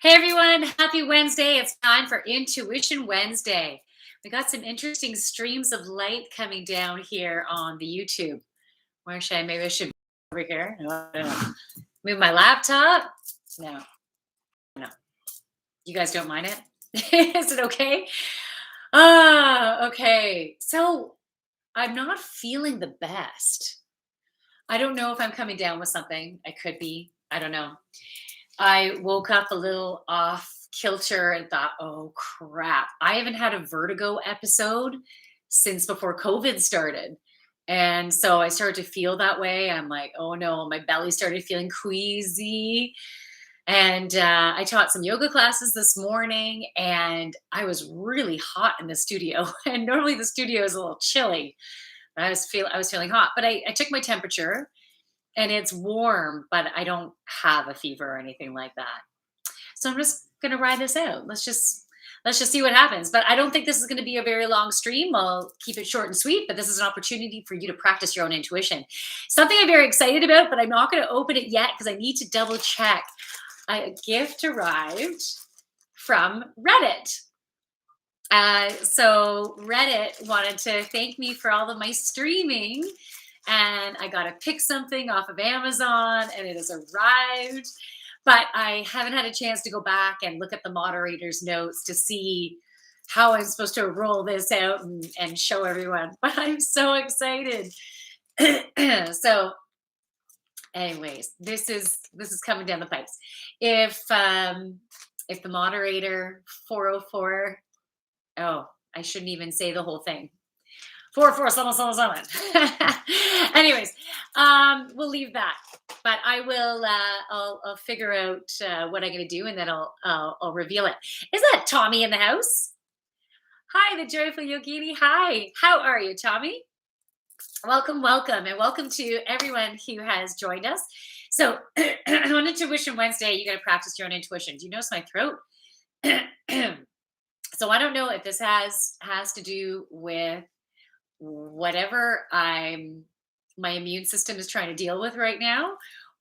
Hey everyone, happy Wednesday. It's time for Intuition Wednesday. We got some interesting streams of light coming down here on the YouTube. Where should I? Maybe I should be over here. No, no, no. Move my laptop. No, no. You guys don't mind it? Is it okay? Okay. So I'm not feeling the best. I don't know if I'm coming down with something. I could be. I don't know. I woke up a little off kilter and thought, oh crap, I haven't had a vertigo episode since before COVID started. And so I started to feel that way. I'm like, oh no, my belly started feeling queasy. And I taught some yoga classes this morning and I was really hot in the studio. And normally the studio is a little chilly. I was feeling hot, but I took my temperature and it's warm, but I don't have a fever or anything like that. So I'm just gonna ride this out. Let's just see what happens. But I don't think this is gonna be a very long stream. I'll keep it short and sweet, but this is an opportunity for you to practice your own intuition. Something I'm very excited about, but I'm not gonna open it yet because I need to double check. A gift arrived from Reddit. So Reddit wanted to thank me for all of my streaming, and I got to pick something off of Amazon, and it has arrived. But I haven't had a chance to go back and look at the moderator's notes to see how I'm supposed to roll this out and show everyone. But I'm so excited. So, anyways, this is coming down the pipes. If the moderator 404, oh, I shouldn't even say the whole thing. 44777. Anyways, we'll leave that. But I will. I'll figure out what I'm going to do, and then I'll reveal it. Is that Tommy in the house? Hi, the joyful Yogini. Hi, how are you, Tommy? Welcome, welcome, and welcome to everyone who has joined us. So, on Intuition Wednesday, you got to practice your own intuition. Do you notice my throat? So I don't know if this has to do with whatever my immune system is trying to deal with right now,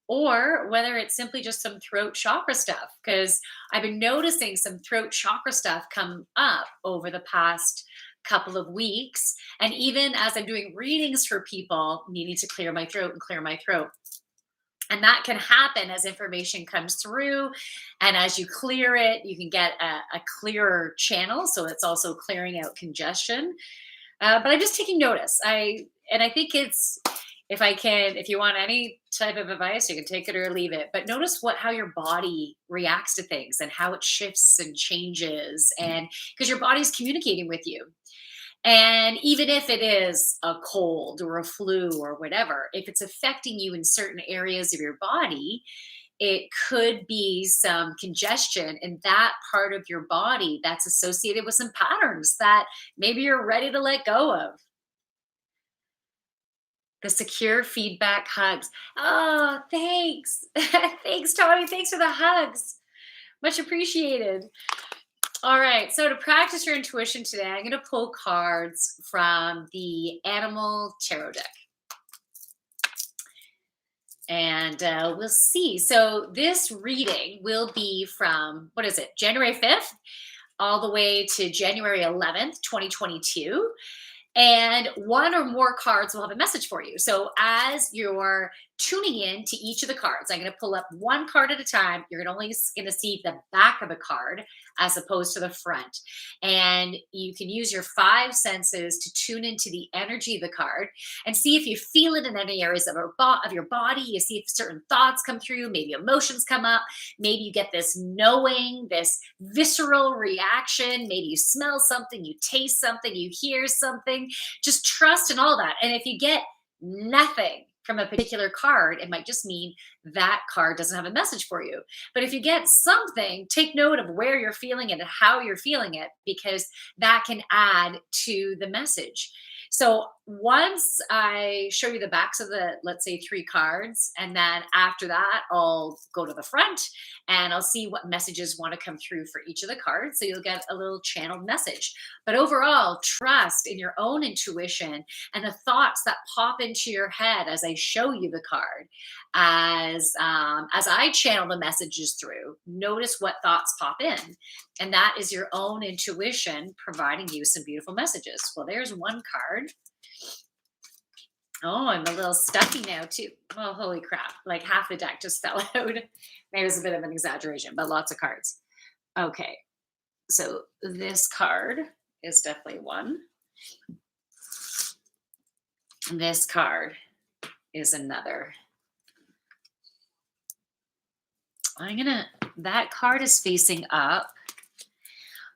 or whether it's simply just some throat chakra stuff, because I've been noticing some throat chakra stuff come up over the past couple of weeks, and even as I'm doing readings for people needing to clear my throat and clear my throat. And that can happen as information comes through, and as you clear it you can get a clearer channel, so it's also clearing out congestion. But I'm just taking notice. I think it's, if you want any type of advice, you can take it or leave it. But notice how your body reacts to things and how it shifts and changes, and because your body's communicating with you. And even if it is a cold or a flu or whatever, if it's affecting you in certain areas of your body, it could be some congestion in that part of your body that's associated with some patterns that maybe you're ready to let go of. The secure feedback hugs. Oh, thanks. Thanks, Tommy. Thanks for the hugs. Much appreciated. All right. So, to practice your intuition today, I'm going to pull cards from the Animal Tarot deck. And we'll see. So this reading will be from, what is it, January 5th, all the way to January 11th, 2022. And one or more cards will have a message for you. So as you're tuning in to each of the cards, I'm going to pull up one card at a time. You're only going to see the back of the card as opposed to the front. And you can use your five senses to tune into the energy of the card and see if you feel it in any areas of your body. You see if certain thoughts come through, maybe emotions come up, maybe you get this knowing, this visceral reaction, maybe you smell something, you taste something, you hear something. Just trust in all that. And if you get nothing from a particular card, it might just mean that card doesn't have a message for you. But if you get something, take note of where you're feeling it and how you're feeling it, because that can add to the message. So once I show you the backs of the, let's say, three cards, and then after that, I'll go to the front and I'll see what messages want to come through for each of the cards. So you'll get a little channeled message. But overall, trust in your own intuition and the thoughts that pop into your head as I show you the card. As I channel the messages through, notice what thoughts pop in, and that is your own intuition providing you some beautiful messages. Well, there's one card. Oh, I'm a little stuffy now too. Oh, holy crap. Like half the deck just fell out. Maybe it was a bit of an exaggeration, but lots of cards. Okay. So this card is definitely one. This card is another. That card is facing up.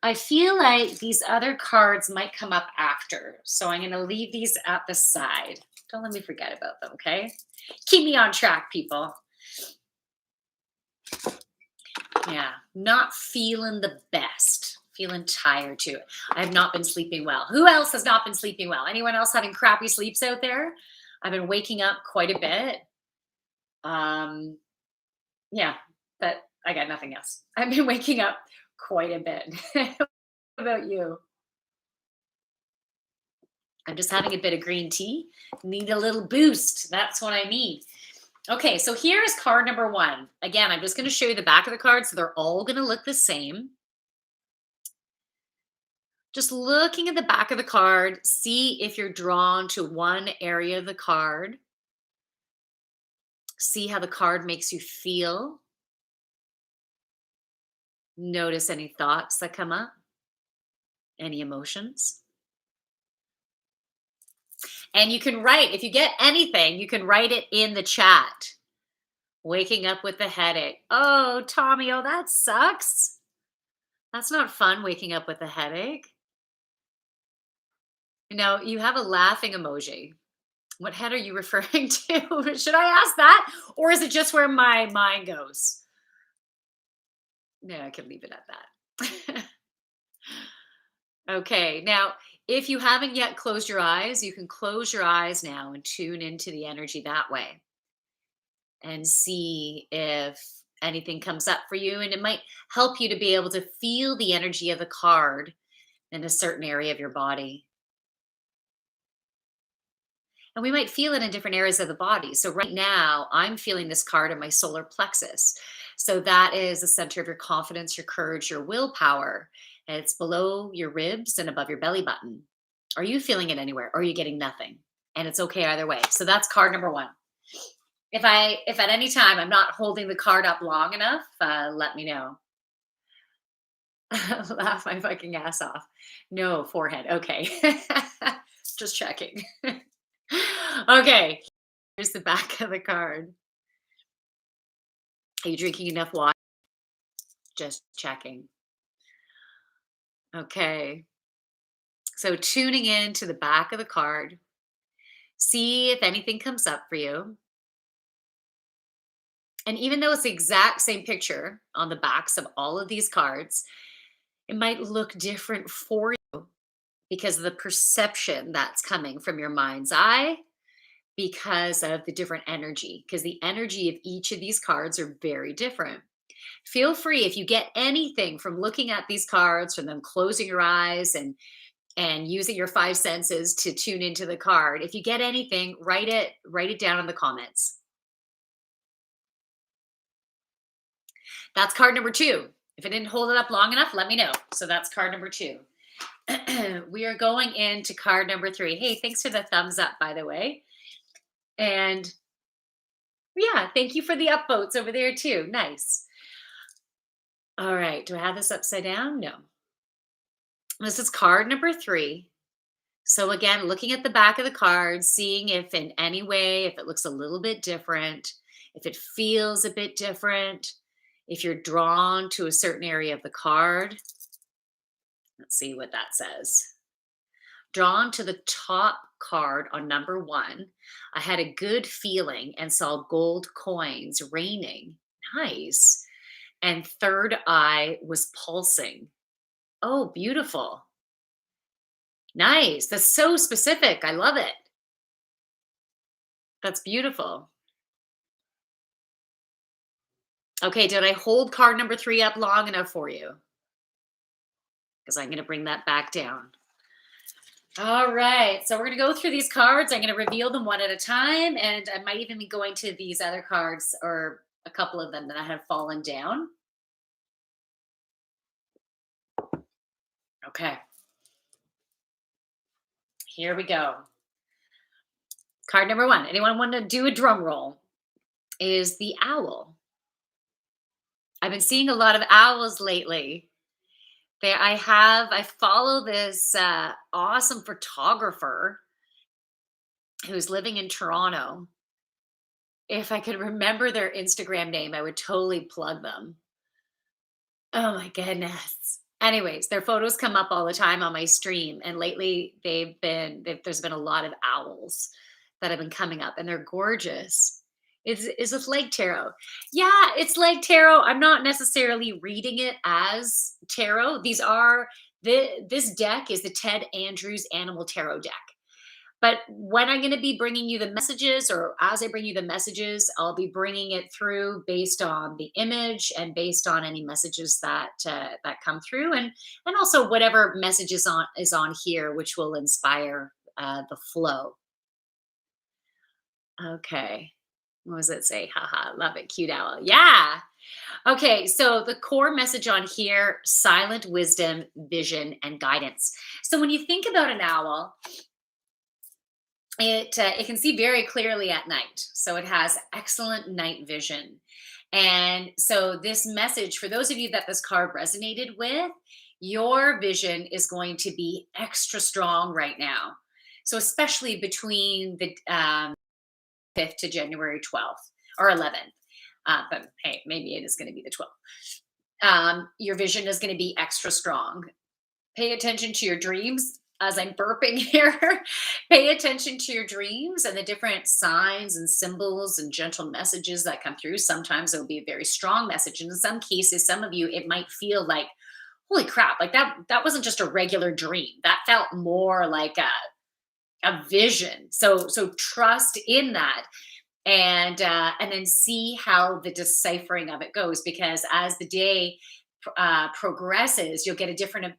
I feel like these other cards might come up after. So I'm going to leave these at the side. Don't let me forget about them, okay? Keep me on track, people. Yeah, not feeling the best. Feeling tired too. I have not been sleeping well. Who else has not been sleeping well? Anyone else having crappy sleeps out there? I've been waking up quite a bit. Yeah, but I got nothing else. I've been waking up quite a bit. What about you? I'm just having a bit of green tea. Need a little boost. That's what I need. Okay, so here is card number one. Again, I'm just going to show you the back of the card, so they're all going to look the same. Just looking at the back of the card, see if you're drawn to one area of the card. See how the card makes you feel. Notice any thoughts that come up, any emotions. And you can write, if you get anything, you can write it in the chat. Waking up with a headache. Oh, Tommy, oh, that sucks. That's not fun, waking up with a headache. You have a laughing emoji. What head are you referring to? Should I ask that? Or is it just where my mind goes? No, I can leave it at that. Okay, now, if you haven't yet closed your eyes, you can close your eyes now and tune into the energy that way and see if anything comes up for you. And it might help you to be able to feel the energy of the card in a certain area of your body. And we might feel it in different areas of the body. So right now, I'm feeling this card in my solar plexus. So that is the center of your confidence, your courage, your willpower. And it's below your ribs and above your belly button. Are you feeling it anywhere? Or are you getting nothing? And it's okay either way. So that's card number one. If at any time I'm not holding the card up long enough, let me know. Laugh my fucking ass off. No, forehead. Okay. Just checking. Okay. Here's the back of the card. Are you drinking enough water? Just checking. Okay. So tuning in to the back of the card. See if anything comes up for you. And even though it's the exact same picture on the backs of all of these cards, it might look different for you because of the perception that's coming from your mind's eye, because of the different energy, because the energy of each of these cards are very different. Feel free, if you get anything from looking at these cards, from them closing your eyes and using your five senses to tune into the card, if you get anything, write it down in the comments. That's card number two. If I didn't hold it up long enough, let me know. So that's card number two. We are going into card number three. Hey, thanks for the thumbs up, by the way. And yeah, thank you for the upvotes over there too. Nice. All right. Do I have this upside down? No. This is card number three. So again, looking at the back of the card, seeing if in any way, if it looks a little bit different, if it feels a bit different, if you're drawn to a certain area of the card. Let's see what that says. Drawn to the top card on number one. I had a good feeling and saw gold coins raining. Nice. And third eye was pulsing. Oh, beautiful. Nice. That's so specific. I love it. That's beautiful. Okay, did I hold card number 3 up long enough for you? Because I'm gonna bring that back down. All right, so we're gonna go through these cards. I'm gonna reveal them one at a time, and I might even be going to these other cards or a couple of them that have fallen down. Okay, here we go. Card number 1. Anyone want to do a drum roll? Is the owl. I've been seeing a lot of owls lately. I follow this awesome photographer who's living in Toronto. If I could remember their Instagram name, I would totally plug them. Oh my goodness. Anyways, their photos come up all the time on my stream, and lately there's been a lot of owls that have been coming up, and they're gorgeous. Is this Lake Tarot? Yeah, it's Lake Tarot. I'm not necessarily reading it as tarot. This deck is the Ted Andrews Animal Tarot deck. But when I'm going to be bringing you the messages, or as I bring you the messages, I'll be bringing it through based on the image and based on any messages that come through, and also whatever message is on here, which will inspire the flow. Okay. What does it say? Haha, love it. Cute owl. Yeah. Okay. So the core message on here: silent wisdom, vision, and guidance. So when you think about an owl, it can see very clearly at night, so it has excellent night vision. And so this message, for those of you that this card resonated with, your vision is going to be extra strong right now. So especially between the 5th to January 12th or 11th, but hey, maybe it is going to be the 12th. Your vision is going to be extra strong. Pay attention to your dreams. As I'm burping here, pay attention to your dreams and the different signs and symbols and gentle messages that come through. Sometimes it'll be a very strong message. And in some cases, some of you, it might feel like, holy crap, like that wasn't just a regular dream. That felt more like a vision. So trust in that, and then see how the deciphering of it goes, because as the day progresses, you'll get different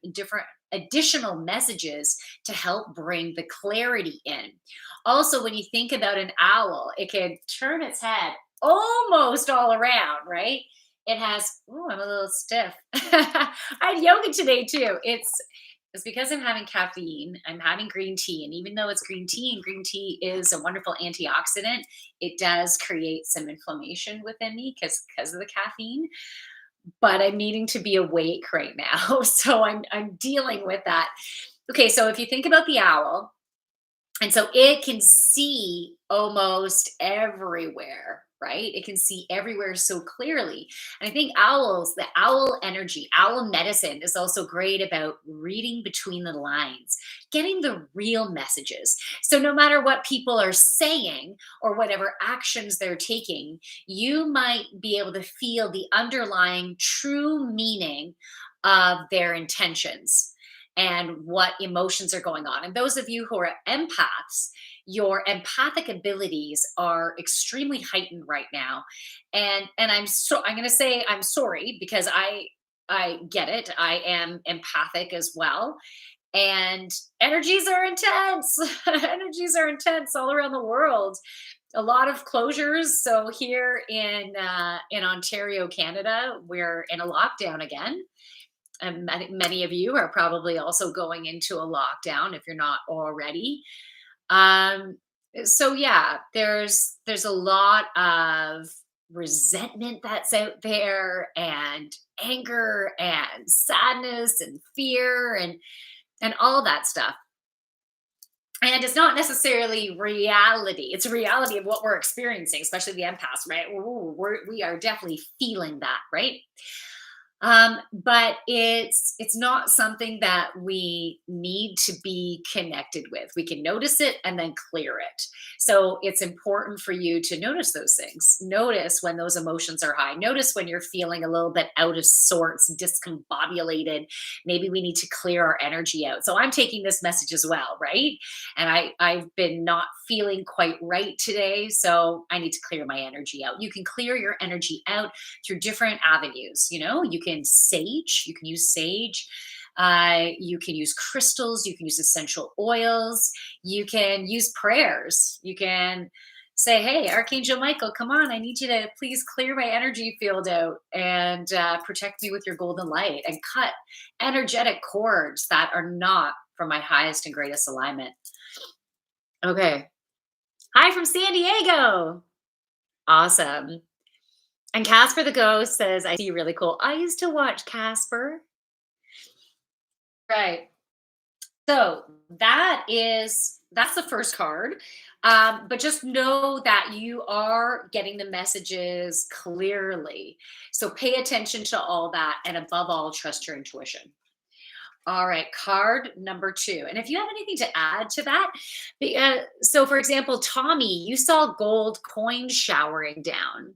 additional messages to help bring the clarity in. Also, when you think about an owl, it can turn its head almost all around, right? It has, oh, I'm a little stiff. I had yoga today too. It's because I'm having caffeine. I'm having green tea. And even though it's green tea, and green tea is a wonderful antioxidant, it does create some inflammation within me because of the caffeine. But I'm needing to be awake right now. So I'm dealing with that. Okay, so if you think about the owl, and so it can see almost everywhere, right? It can see everywhere so clearly. And I think the owl energy, owl medicine is also great about reading between the lines, getting the real messages. So no matter what people are saying or whatever actions they're taking, you might be able to feel the underlying true meaning of their intentions and what emotions are going on. And those of you who are empaths, your empathic abilities are extremely heightened right now. And I'm going to say I'm sorry, because I get it. I am empathic as well. And energies are intense. Energies are intense all around the world. A lot of closures. So here in Ontario, Canada, we're in a lockdown again. And I think many of you are probably also going into a lockdown if you're not already. Um, so yeah, there's a lot of resentment that's out there, and anger and sadness and fear and all that stuff. And it's not necessarily reality. It's a reality of what we're experiencing, especially the empaths, right? We are definitely feeling that, right? But it's not something that we need to be connected with. We can notice it and then clear it. So it's important for you to notice those things. Notice when those emotions are high. Notice when you're feeling a little bit out of sorts, discombobulated. Maybe we need to clear our energy out. So I'm taking this message as well, right? And I've been not feeling quite right today, so I need to clear my energy out. You can clear your energy out through different avenues. You can use sage, you can use crystals, you can use essential oils, you can use prayers, you can say, hey, Archangel Michael, come on, I need you to please clear my energy field out and protect me with your golden light and cut energetic cords that are not from my highest and greatest alignment. Okay. Hi from San Diego. Awesome. And Casper the Ghost says, I see you really cool. I used to watch Casper. Right. So that's the first card. But just know that you are getting the messages clearly. So pay attention to all that. And above all, trust your intuition. All right, card number two. And if you have anything to add to that, so for example, Tommy, you saw gold coins showering down.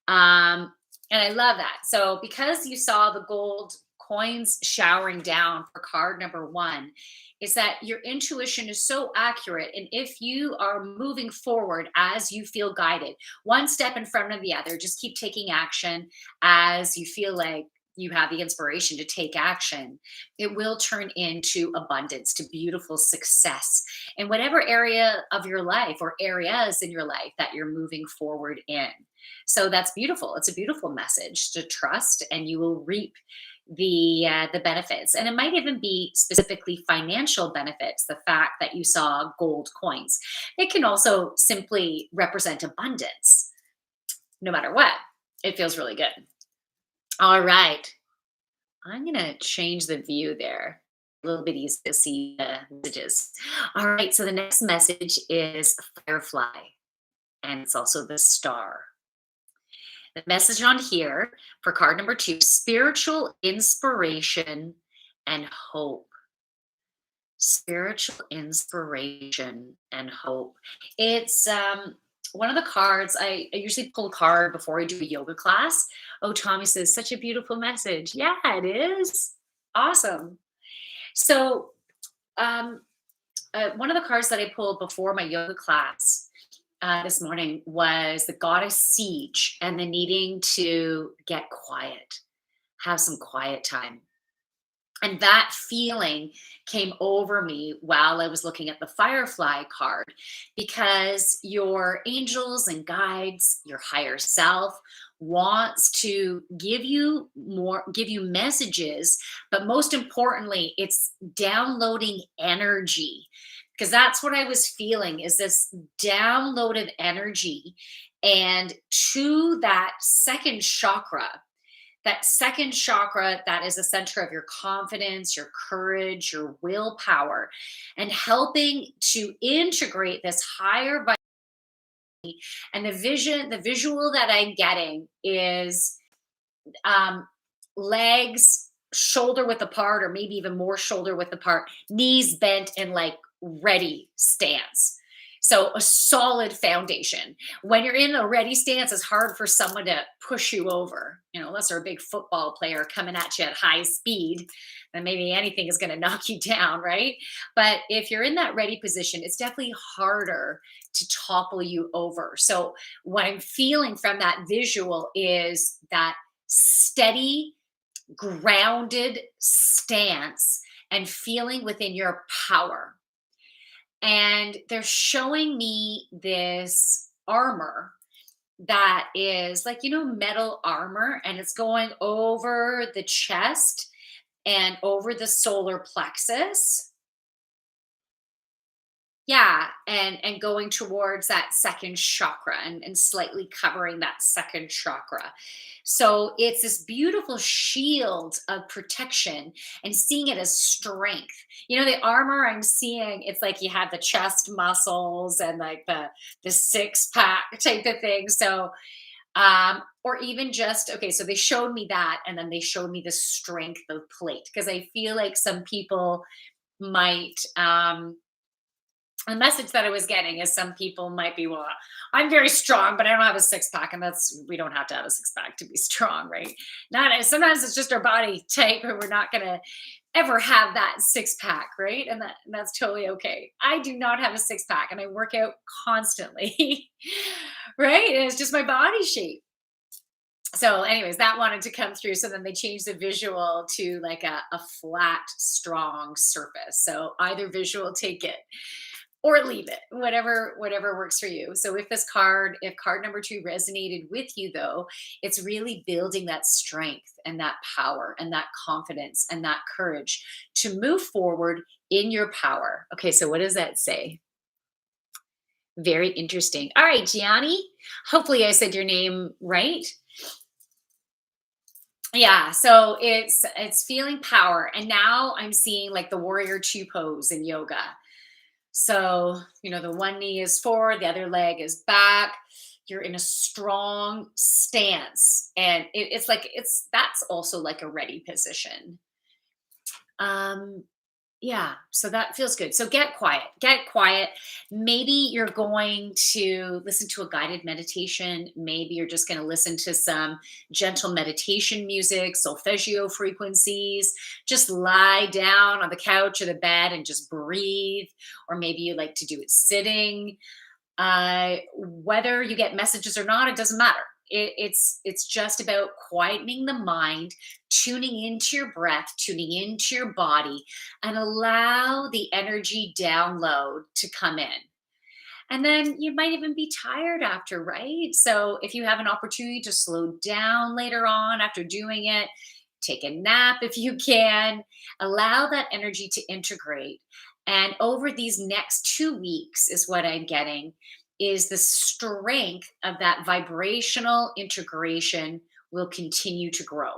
And I love that. So because you saw the gold coins showering down for card number one, is that your intuition is so accurate. And if you are moving forward as you feel guided, one step in front of the other, just keep taking action as you feel like you have the inspiration to take action, it will turn into abundance, to beautiful success in whatever area of your life or areas in your life that you're moving forward in. So that's beautiful. It's a beautiful message to trust, and you will reap the benefits. And it might even be specifically financial benefits. The fact that you saw gold coins, it can also simply represent abundance. No matter what, it feels really good. All right. I'm going to change the view there. A little bit easy to see the messages. All right. So the next message is Firefly, and it's also the star. The message on here for card number two, spiritual inspiration and hope. Spiritual inspiration and hope. It's one of the cards. I usually pull a card before I do a yoga class. Oh, Tommy says, such a beautiful message. Yeah, it is. Awesome. So, um, one of the cards that I pulled before my yoga class this morning was the goddess Siege and the needing to get quiet, have some quiet time. And that feeling came over me while I was looking at the Firefly card, because your angels and guides, your higher self, wants to give you messages, but most importantly, it's downloading energy, because that's what I was feeling, is this downloaded energy. And to that second chakra, that is the center of your confidence, your courage, your willpower, and helping to integrate this higher vibration. And the visual that I'm getting is legs shoulder width apart, or maybe even more shoulder width apart, knees bent in like ready stance. So a solid foundation. When you're in a ready stance, it's hard for someone to push you over, unless they're a big football player coming at you at high speed, then maybe anything is going to knock you down, right? But if you're in that ready position, it's definitely harder to topple you over. So what I'm feeling from that visual is that steady, grounded stance and feeling within your power. And they're showing me this armor that is like, metal armor, and it's going over the chest and over the solar plexus. Yeah, and going towards that second chakra, and slightly covering that second chakra. So it's this beautiful shield of protection, and seeing it as strength. The armor I'm seeing, it's like you have the chest muscles and like the six pack type of thing. So Or even just, okay, so they showed me that, and then they showed me the strength of plate, because I feel like some people might, the message that I was getting is some people might be, well, I'm very strong, but I don't have a six pack. And we don't have to have a six pack to be strong, right? Not sometimes it's just our body type, and we're not going to ever have that six pack, right? And that's totally okay. I do not have a six pack, and I work out constantly, right? And it's just my body shape. So anyways, that wanted to come through, so then they changed the visual to like a flat strong surface. So either visual, take it or leave it, whatever works for you. So if card number 2 resonated with you, though, it's really building that strength and that power and that confidence and that courage to move forward in your power. Okay, so what does that say? Very interesting. All right, Gianni, hopefully I said your name right. Yeah, so it's feeling power, and now I'm seeing like the warrior 2 pose in yoga. So, the one knee is forward, the other leg is back. You're in a strong stance. And it's like, that's also like a ready position. Um, yeah, so that feels good. So get quiet, get quiet. Maybe you're going to listen to a guided meditation. Maybe you're just going to listen to some gentle meditation music, solfeggio frequencies. Just lie down on the couch or the bed and just breathe. Or maybe you like to do it sitting. Whether you get messages or not, it doesn't matter. It's just about quietening the mind, tuning into your breath, tuning into your body, and allow the energy download to come in. And then you might even be tired after, right? So if you have an opportunity to slow down later on after doing it, take a nap if you can, allow that energy to integrate. And over these next 2 weeks, is what I'm getting, is the strength of that vibrational integration will continue to grow,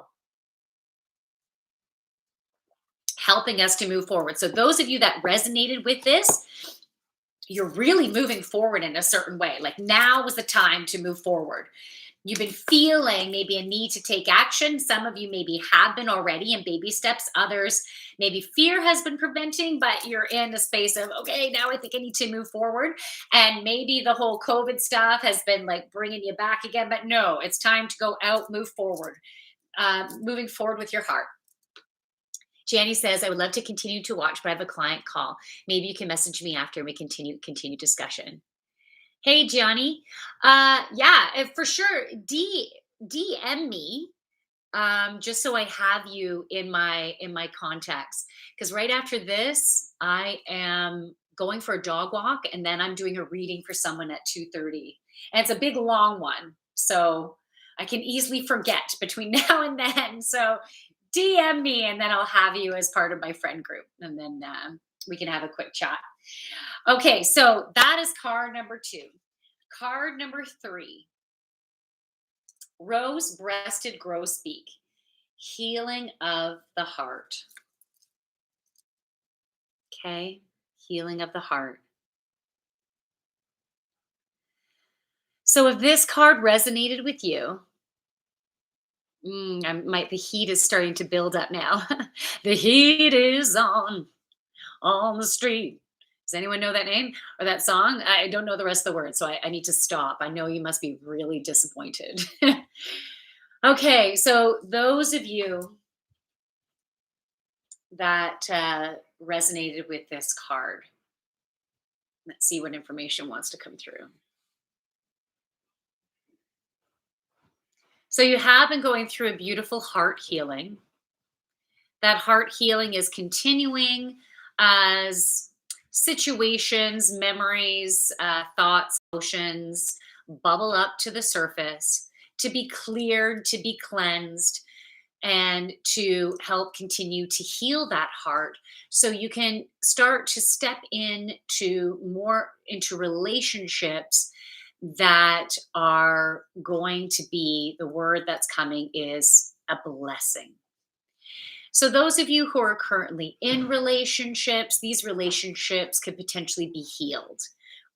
helping us to move forward. So, those of you that resonated with this, you're really moving forward in a certain way. Like, now was the time to move forward. You've been feeling maybe a need to take action. Some of you maybe have been already in baby steps. Others, maybe fear has been preventing, but you're in the space of, okay, now I think I need to move forward. And maybe the whole COVID stuff has been like bringing you back again. But no, it's time to go out, move forward, moving forward with your heart. Janny says, I would love to continue to watch, but I have a client call. Maybe you can message me after and we continue discussion. Hey, Gianni. Yeah, for sure. DM me, just so I have you in my contacts. Because right after this, I am going for a dog walk, and then I'm doing a reading for someone at 2:30, and it's a big long one, so I can easily forget between now and then. So DM me, and then I'll have you as part of my friend group, and then we can have a quick chat. Okay, so that is card number 2. Card number 3, rose breasted grosbeak, healing of the heart. Okay, healing of the heart. So if this card resonated with you, the heat is starting to build up now. The heat is on the street. Does anyone know that name or that song? I don't know the rest of the words, so I need to stop. I know you must be really disappointed. Okay, so those of you that resonated with this card, let's see what information wants to come through. So you have been going through a beautiful heart healing. That heart healing is continuing as situations, memories, thoughts, emotions bubble up to the surface to be cleared, to be cleansed, and to help continue to heal that heart so you can start to step into relationships that are going to be, the word that's coming is a blessing. So, those of you who are currently in relationships, these relationships could potentially be healed,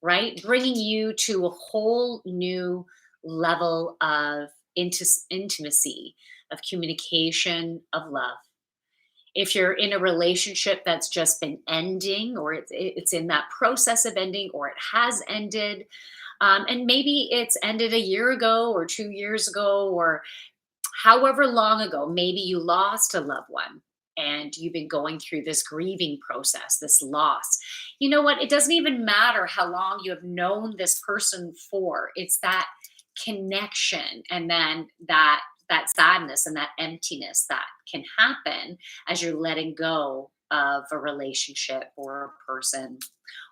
right? Bringing you to a whole new level of intimacy, of communication, of love. If you're in a relationship that's just been ending, or it's in that process of ending, or it has ended, and maybe it's ended a year ago or 2 years ago, or however long ago, maybe you lost a loved one and you've been going through this grieving process, this loss. You know what? It doesn't even matter how long you have known this person for. It's that connection, and then that sadness and that emptiness that can happen as you're letting go of a relationship or a person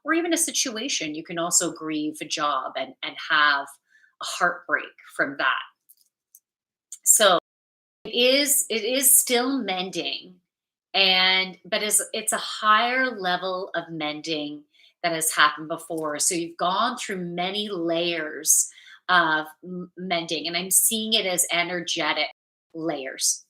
or even a situation. You can also grieve a job and have a heartbreak from that. So it is still mending, and but it's a higher level of mending that has happened before. So you've gone through many layers of mending, and I'm seeing it as energetic layers.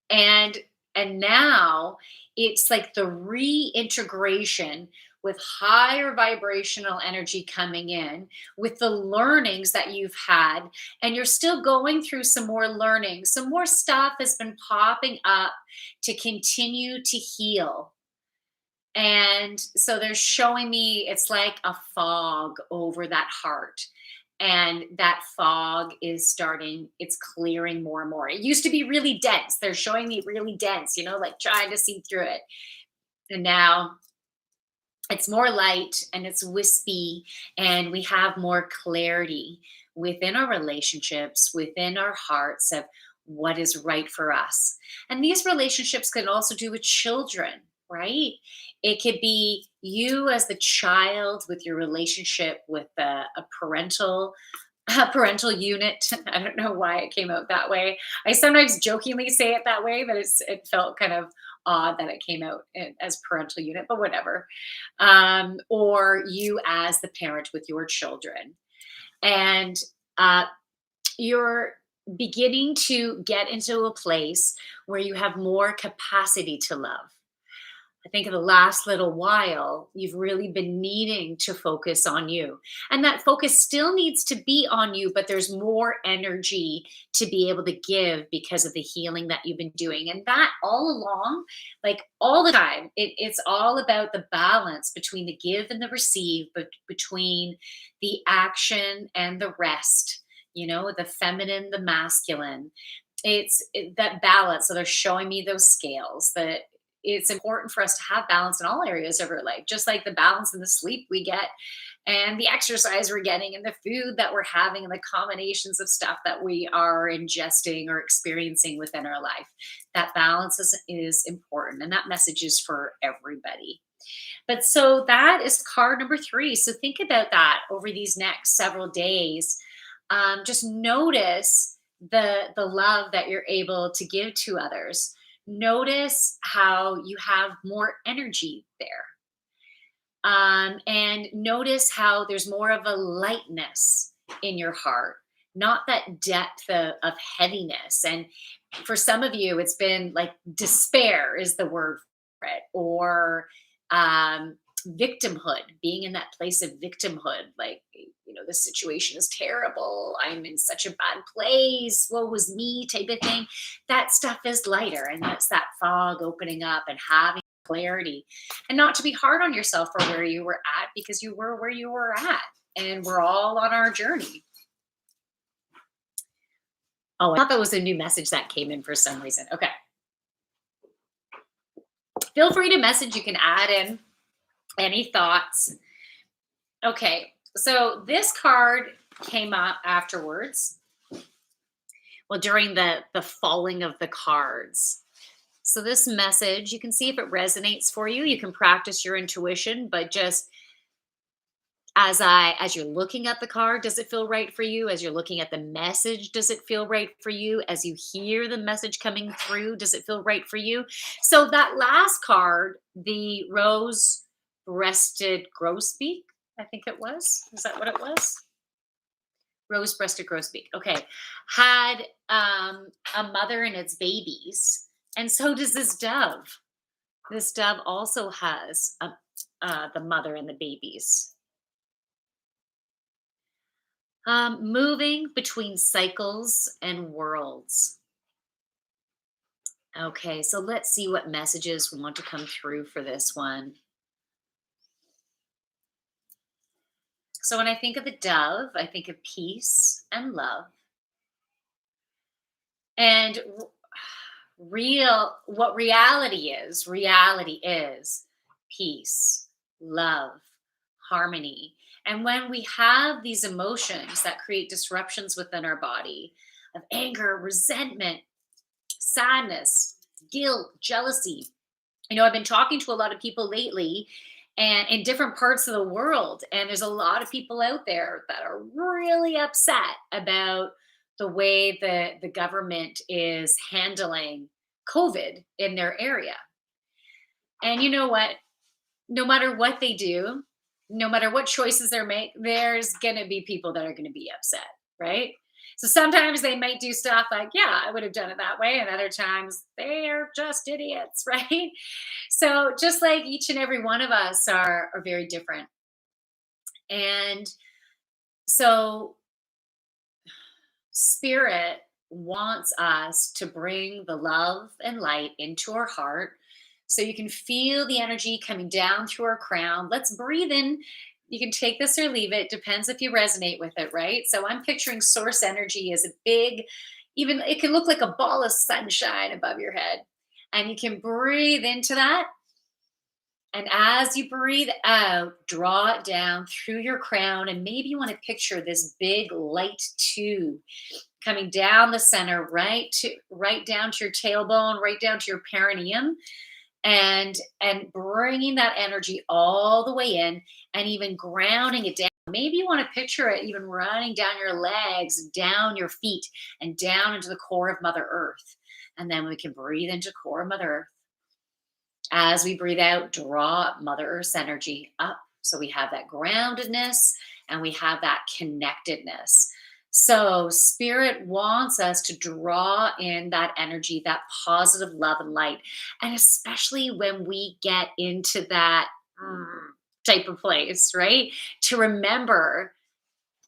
And now it's like the reintegration with higher vibrational energy coming in, with the learnings that you've had, and you're still going through some more learning. Some more stuff has been popping up to continue to heal. And so they're showing me it's like a fog over that heart. And that fog is starting, it's clearing more and more. It used to be really dense. They're showing me really dense, like trying to see through it. And now it's more light and it's wispy, and we have more clarity within our relationships, within our hearts, of what is right for us. And these relationships can also do with children, right? It could be you as the child with your relationship with a parental unit. I don't know why it came out that way. I sometimes jokingly say it that way, but it felt kind of odd that it came out as parental unit, but whatever. Or you as the parent with your children, and uh, you're beginning to get into a place where you have more capacity to love. I think in the last little while, you've really been needing to focus on you. And that focus still needs to be on you, but there's more energy to be able to give because of the healing that you've been doing. And that all along, like all the time, it's all about the balance between the give and the receive, but between the action and the rest, the feminine, the masculine. That balance. So they're showing me those scales that it's important for us to have balance in all areas of our life, just like the balance in the sleep we get and the exercise we're getting and the food that we're having and the combinations of stuff that we are ingesting or experiencing within our life. That balance is important, and that message is for everybody. But so that is card number 3. So think about that over these next several days. Just notice the love that you're able to give to others. Notice how you have more energy there. And notice how there's more of a lightness in your heart, not that depth of heaviness. And for some of you, it's been like despair is the word for it, or victimhood, being in that place of victimhood. Like, this situation is terrible. I'm in such a bad place. Woe was me type of thing. That stuff is lighter. And that's that fog opening up and having clarity, and not to be hard on yourself for where you were at, because you were where you were at, and we're all on our journey. Oh, I thought that was a new message that came in for some reason. Okay. Feel free to message. You can add in any thoughts. Okay. So this card came up afterwards. Well, during the falling of the cards. So this message, you can see if it resonates for you. You can practice your intuition, but just as you're looking at the card, does it feel right for you? As you're looking at the message, does it feel right for you? As you hear the message coming through, does it feel right for you? So that last card, the rose-breasted grosbeak, I think it was. Is that what it was? Rose-breasted grosbeak. Okay. Had a mother and its babies. And so does this dove. This dove also has the mother and the babies. Moving between cycles and worlds. Okay, so let's see what messages want to come through for this one. So when I think of the dove, I think of peace and love. And what reality is peace, love, harmony. And when we have these emotions that create disruptions within our body of anger, resentment, sadness, guilt, jealousy. I've been talking to a lot of people lately and in different parts of the world. And there's a lot of people out there that are really upset about the way the government is handling COVID in their area. And you know what? No matter what they do, no matter what choices they make, there's going to be people that are going to be upset, right? So sometimes they might do stuff like, yeah, I would have done it that way. And other times they're just idiots, right? So just like each and every one of us are very different. And so spirit wants us to bring the love and light into our heart so you can feel the energy coming down through our crown. Let's breathe in. You can take this or leave it, depends if you resonate with it, right? So I'm picturing source energy as a big, even it can look like a ball of sunshine above your head. And you can breathe into that. And as you breathe out, draw it down through your crown. And maybe you want to picture this big light tube coming down the center, right down to your tailbone, right down to your perineum, and bringing that energy all the way in and even grounding it down. Maybe you want to picture it even running down your legs, down your feet, and down into the core of Mother Earth. And then we can breathe into core of Mother Earth. As we breathe out, draw Mother Earth's energy up. So we have that groundedness and we have that connectedness. So, spirit wants us to draw in that energy, that positive love and light. And especially when we get into that type of place, right? To remember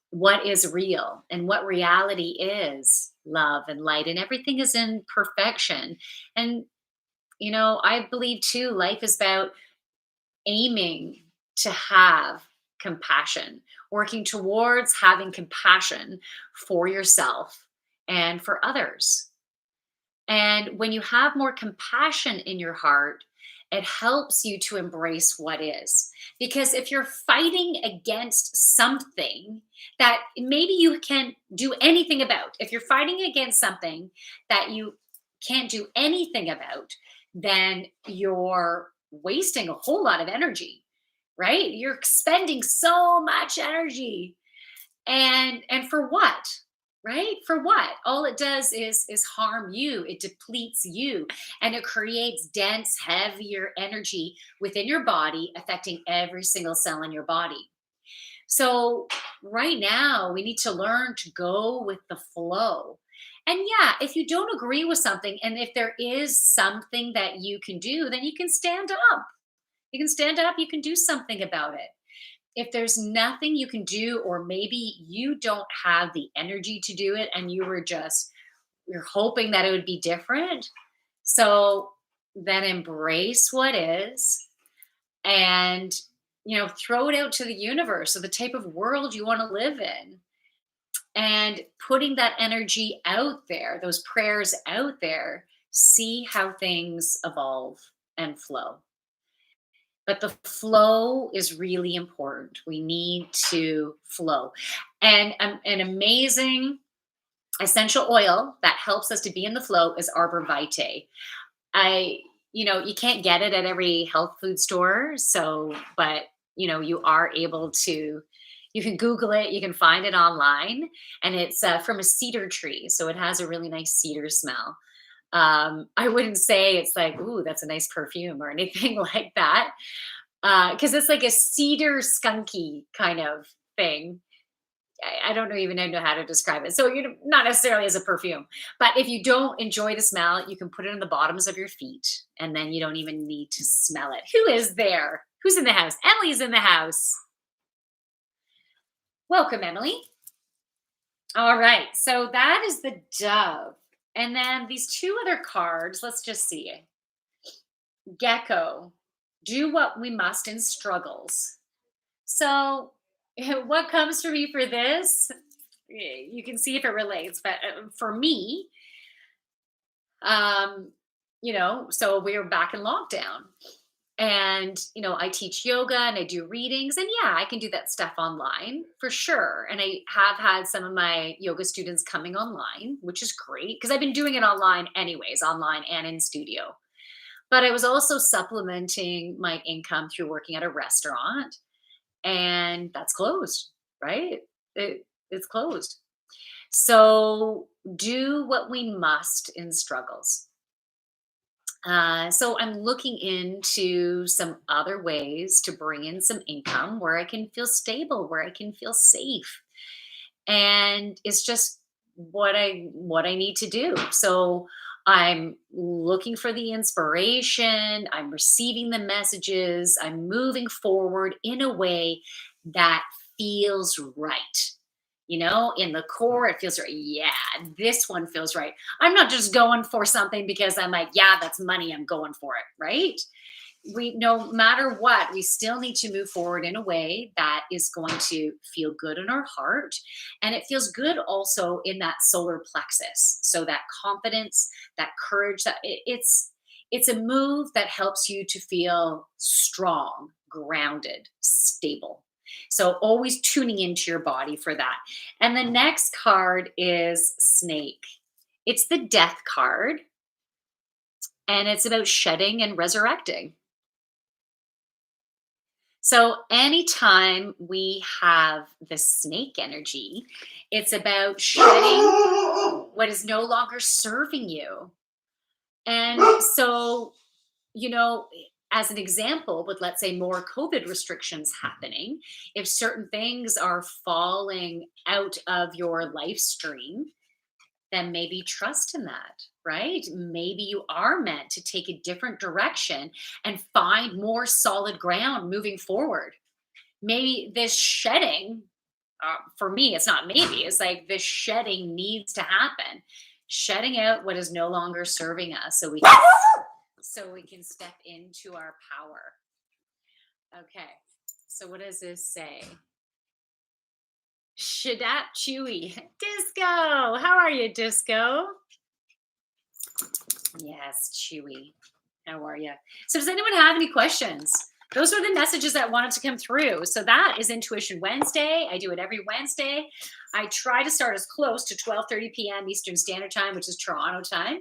what is real and what reality is love and light, and everything is in perfection. And, I believe too, life is about aiming to have compassion, working towards having compassion for yourself and for others. And when you have more compassion in your heart, it helps you to embrace what is. Because if you're fighting against something that maybe you can't do anything about, if you're fighting against something that you can't do anything about, then you're wasting a whole lot of energy, right? You're expending so much energy. And for what? Right? For what? All it does is harm you. It depletes you and it creates dense, heavier energy within your body, affecting every single cell in your body. So right now we need to learn to go with the flow. And yeah, if you don't agree with something and if there is something that you can do, then you can stand up. You can stand up, you can do something about it. If there's nothing you can do, or maybe you don't have the energy to do it and you're hoping that it would be different. So then embrace what is and throw it out to the universe or the type of world you want to live in. And putting that energy out there, those prayers out there, see how things evolve and flow. But the flow is really important. We need to flow. And an amazing essential oil that helps us to be in the flow is Arbor Vitae. I, you can't get it at every health food store. So, but, you are able to, you can Google it, you can find it online, and it's from a cedar tree. So it has a really nice cedar smell. I wouldn't say it's like, ooh, that's a nice perfume or anything like that, because it's like a cedar skunky kind of thing. I don't even know how to describe it. So not necessarily as a perfume, but if you don't enjoy the smell, you can put it on the bottoms of your feet, and then you don't even need to smell it. Who is there? Who's in the house? Emily's in the house. Welcome, Emily. All right. So that is the dove. And then these two other cards, let's just see. Gecko. Do what we must in struggles. So what comes for me for this? You can see if it relates, but for me, um, so we're back in lockdown. And, I teach yoga and I do readings. And yeah, I can do that stuff online for sure. And I have had some of my yoga students coming online, which is great because I've been doing it online anyways, online and in studio. But I was also supplementing my income through working at a restaurant, and that's closed, right? It's closed. So do what we must in struggles. So I'm looking into some other ways to bring in some income where I can feel stable, where I can feel safe. And it's just what I need to do. So I'm looking for the inspiration, I'm receiving the messages, I'm moving forward in a way that feels right. In the core, it feels right. Yeah, this one feels right. I'm not just going for something because I'm like, yeah, that's money. I'm going for it. Right. We, no matter what, we still need to move forward in a way that is going to feel good in our heart. And it feels good also in that solar plexus. So that confidence, that courage, it's a move that helps you to feel strong, grounded, stable. So always tuning into your body for that. And the next card is Snake. It's the death card, and it's about shedding and resurrecting. So anytime we have the snake energy, it's about shedding what is no longer serving you. And so, you know, as an example, with let's say more COVID restrictions happening, if certain things are falling out of your life stream, then maybe trust in that, right? Maybe you are meant to take a different direction and find more solid ground moving forward. Maybe this shedding, for me, it's not maybe, it's like this shedding needs to happen. Shedding out what is no longer serving us so we can step into our power. Okay. So what does this say? Shadat Chewy. Disco. How are you, Disco? Yes, Chewy. How are you? So, does anyone have any questions? Those are the messages that wanted to come through. So that is Intuition Wednesday. I do it every Wednesday. I try to start as close to 12:30 p.m. Eastern Standard Time, which is Toronto time.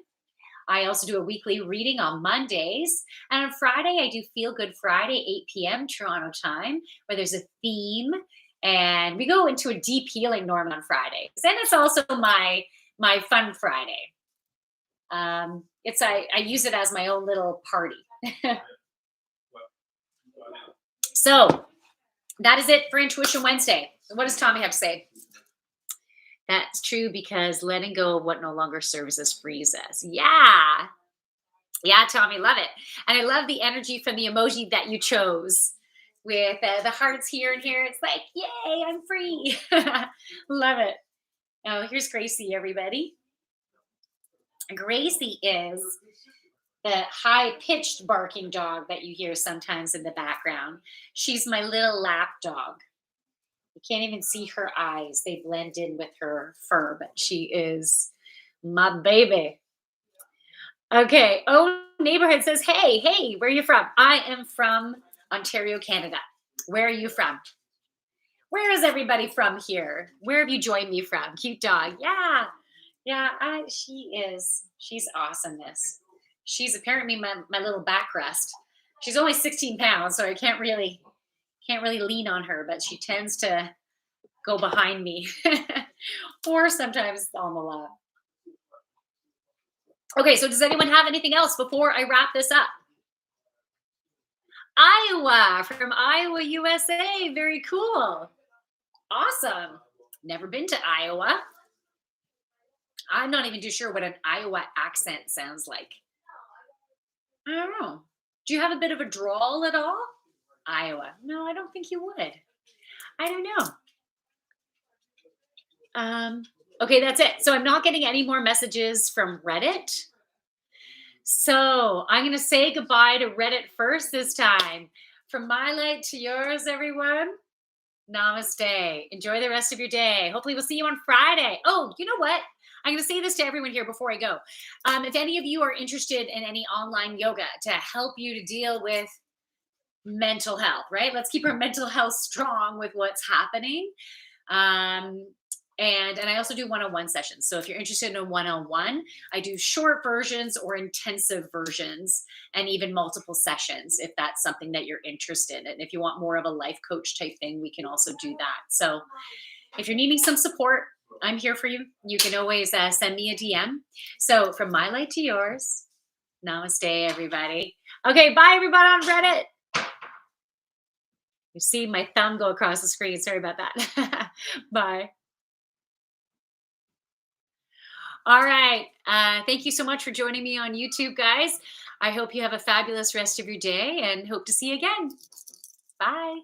I also do a weekly reading on Mondays. And on Friday, I do Feel Good Friday, 8 p.m. Toronto time, where there's a theme. And we go into a deep healing norm on Fridays. And it's also my fun Friday. I use it as my own little party. So that is it for Intuition Wednesday. What does Tommy have to say? That's true because letting go of what no longer serves us frees us. Yeah. Yeah, Tommy, love it. And I love the energy from the emoji that you chose with the hearts here and here. It's like, yay, I'm free. Love it. Oh, here's Gracie, everybody. Gracie is the high pitched barking dog that you hear sometimes in the background. She's my little lap dog. You can't even see her eyes, they blend in with her fur, but she is my baby. Okay. Oh, neighborhood says, hey, where are you from? I am from Ontario, Canada. Where are you from? Where is everybody from here? Where have you joined me from? Cute dog. Yeah. Yeah, she's awesomeness. She's apparently my little backrest. She's only 16 pounds, so I can't really lean on her, but she tends to go behind me or sometimes on the lap. Okay, so does anyone have anything else before I wrap this up? Iowa, from Iowa, USA. Very cool. Awesome. Never been to Iowa. I'm not even too sure what an Iowa accent sounds like. I don't know. Do you have a bit of a drawl at all? Iowa. No, I don't think you would. I don't know. Okay, that's it. So I'm not getting any more messages from Reddit. So I'm going to say goodbye to Reddit first this time. From my light to yours, everyone. Namaste. Enjoy the rest of your day. Hopefully, we'll see you on Friday. Oh, you know what? I'm going to say this to everyone here before I go. If any of you are interested in any online yoga to help you to deal with mental health, right? Let's keep our mental health strong with what's happening. Um, and I also do one-on-one sessions. So if you're interested in a one-on-one, I do short versions or intensive versions and even multiple sessions if that's something that you're interested in. If you want more of a life coach type thing, we can also do that. So if you're needing some support, I'm here for you. You can always send me a DM. So from my light to yours, namaste, everybody. Okay, bye, everybody on Reddit. You see my thumb go across the screen. Sorry about that. Bye. All right. Thank you so much for joining me on YouTube, guys. I hope you have a fabulous rest of your day and hope to see you again. Bye.